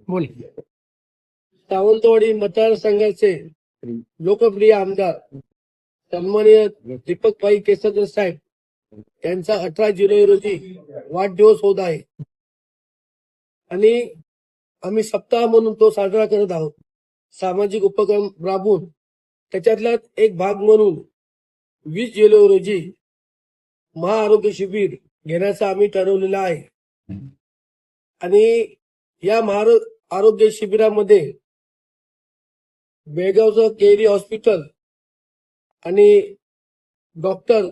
बोल. सावंतवाडी मतदारसंघाचे लोकप्रिय आमदार सन्माननीय दीपकभाई केसरकर साहेब यांचा 18 जुलै रोजी वाढदिवस होत आहे आणि आम्ही सप्ताह म्हणून तो साजरा करत आहोत. सामाजिक उपक्रम राबवून त्याच्यातला एक भाग म्हणून 20 जुलै रोजी महाआरोग्य शिबिर घेण्याचं आम्ही ठरवलेलं आहे. आणि या आरोग्य शिबिरामध्ये बेळगावचं केरी हॉस्पिटल आणि डॉक्टर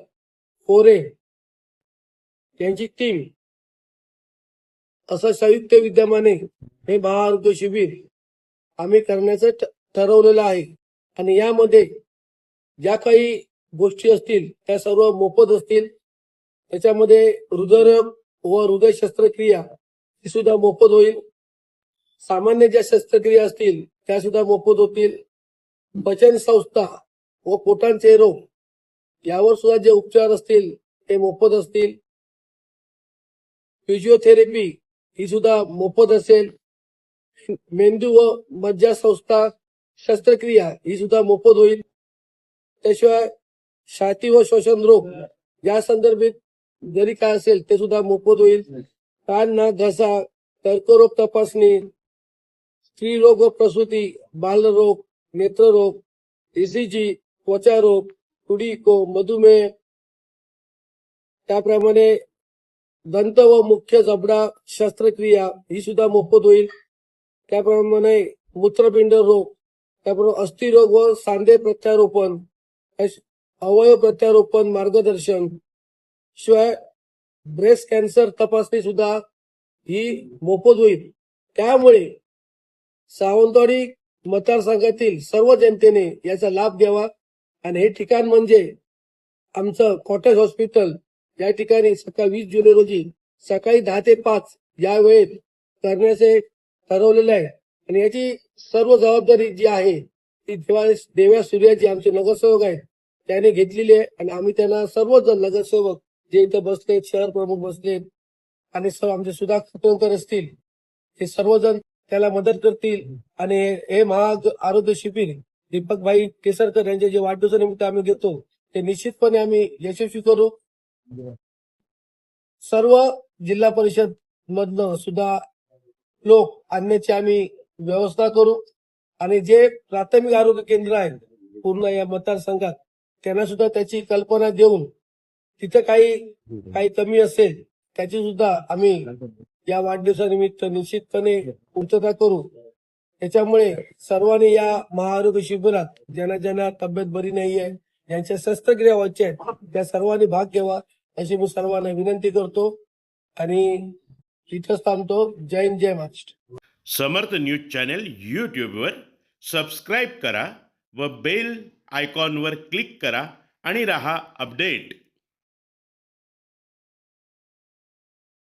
कोरे यांची टीम असं संयुक्त विद्यमाने हे महाआरोग्य शिबिर आम्ही करण्याचं ठरवलेलं आहे. आणि यामध्ये ज्या काही गोष्टी असतील त्या सर्व मोफत असतील. त्याच्यामध्ये हृदयरोग व हृदय शस्त्रक्रिया ही सुद्धा मोफत होईल. सामान्य ज्या शस्त्रक्रिया असतील त्या सुद्धा मोफत होतील. पचन संस्था व पोटांचे रोग यावर सुद्धा जे उपचार असतील ते मोफत असतील. फिजिओथेरपी ही सुद्धा मोफत असेल. मेंदू व मज्जा संस्था शस्त्रक्रिया ही सुद्धा मोफत होईल. त्याशिवाय छाती व श्वसन रोग या संदर्भात जरी काय असेल ते सुद्धा मोफत होईल. कान नाक घसा कर्करोग तपासणी, स्त्रीरोग व प्रसूती, बालरोग, नेत्ररोग, ECG, त्वचारोग, टुडिको, मधुमेह, त्याप्रमाणे दंत व मुख्य जबडा शस्त्रक्रिया ही सुद्धा मोफत होईल. त्याप्रमाणे मूत्रपिंड रोग, त्याप्रमाणे अस्थिरोग व सांधे प्रत्यारोपण, अवयव प्रत्यारोपण मार्गदर्शन, शिवाय ब्रेस्ट कॅन्सर तपासणी सुद्धा ही मोफत होईल. त्यामुळे सावंतवाडी मतदारसंघातील सर्व जनतेने याचा लाभ घ्यावा. आणि हे ठिकाण म्हणजे आमचं कॉटेज हॉस्पिटल या ठिकाणी सकाळी 20 जुलै रोजी सकाळी 10 ते 5 या वेळेत करण्याचे ठरवलेले आहे. आणि याची सर्व जबाबदारी जी आहे ती देव्या सूर्याजी आमचे नगरसेवक आहेत त्याने घेतलेली आहे. आणि आम्ही त्यांना सर्वजण नगरसेवक जे इथं बसलेत, शहर प्रमुख बसलेत आणि सर्व आमचे सुधाकर खतवणकर असतील हे सर्वजण त्याला मदत करतील. आणि हे आरोग्य शिबिर दीपकभाई केसरकर यांच्या जे वाढदिवसानिमित्त आम्ही घेतो ते निश्चितपणे आम्ही यशस्वी करू. सर्व जिल्हा परिषद मधनं सुद्धा लोक आणण्याची आम्ही व्यवस्था करू. आणि जे प्राथमिक आरोग्य केंद्र आहेत पूर्ण या मतदारसंघात त्यांना सुद्धा त्याची कल्पना देऊन तिथं काही कमी असेल त्याची सुद्धा आम्ही या वाढदिवसानिमित्त निश्चितपणे पूर्तता करू. त्याच्यामुळे सर्वांनी या महाआरोग्य शिबिरात ज्यांना तब्येत बरी नाही आहे, ज्यांच्या शस्त्रक्रिया व्हायच्या आहेत त्या सर्वांनी भाग घ्यावा अशी मी सर्वांना विनंती करतो. आणि इथंच थांबतो. जय हिंद, जय महाराष्ट्र. समर्थ न्यूज चॅनल यूट्यूबवर सबस्क्राईब करा व बेल आयकॉनवर क्लिक करा आणि रहा अपडेट.